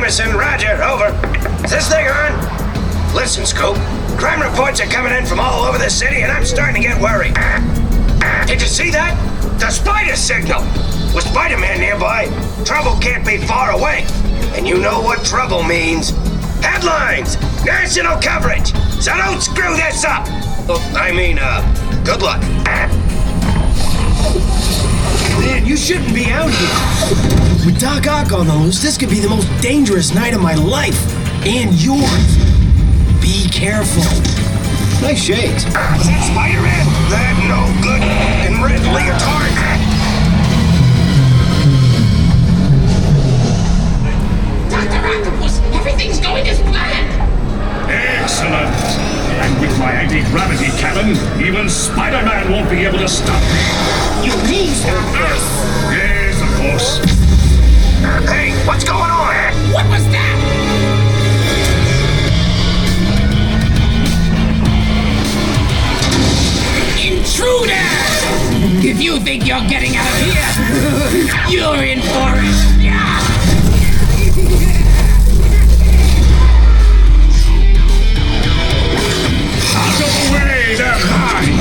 Jameson, Roger, over. Is this thing on? Listen, Scoop. Crime reports are coming in from all over the city, and I'm starting to get worried. Did you see that? The spider signal! With Spider-Man nearby, trouble can't be far away. And you know what trouble means. Headlines! National coverage! So don't screw this up! Good luck. Man, you shouldn't be out here. With Doc Ock on the loose, this could be the most dangerous night of my life. And yours. Be careful. Nice shades. Is that Spider-Man? That no good in red leotard. Dr. Octopus, everything's going as planned! Excellent! And with my anti-gravity cannon, even Spider-Man won't be able to stop me. You mean stop us? Yes, of course. Hey, what's going on? What was that? Intruder! If you think you're getting out of here, you're in for it! Yeah! Out of the way, they're mine!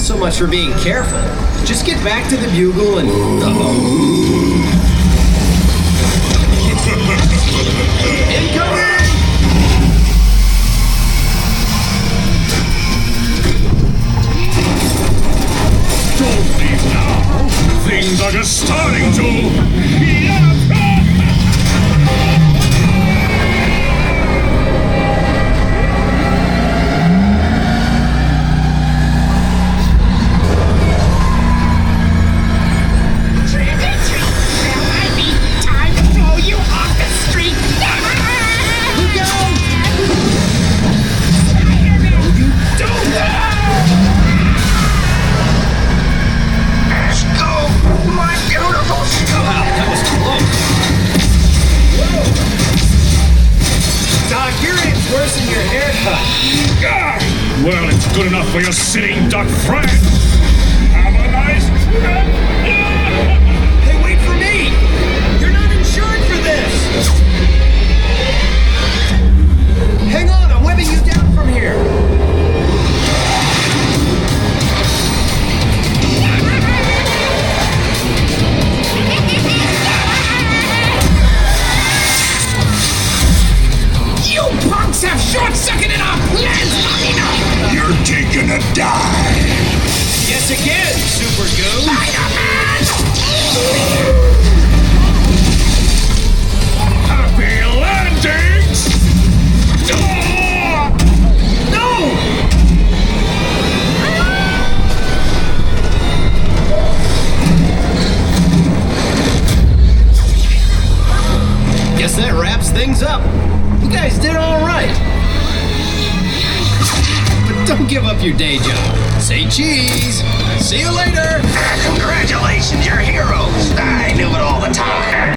So much for being careful. Just get back to the bugle and... Don't leave now! Things are just starting to... Trick-or-treat! There might be time to throw you off the street! Look out! Scoop! My beautiful Scoop! Wow, that was close. Doc, your aim's worse than your haircut. Ah! Well, it's good enough for your sitting duck friend. Have a nice trip. Hey, wait for me! You're not insured for this! Hang on, I'm webbing you down from here. You punks have short-circuited our plans long enough! You're taking a dive. Yes, again, Super Goo. Spider-Man! Happy landings! Ah! Guess that wraps things up. You guys did all right. But don't give up your day job. Say cheese. See you later. Congratulations, you're heroes. I knew it all the time.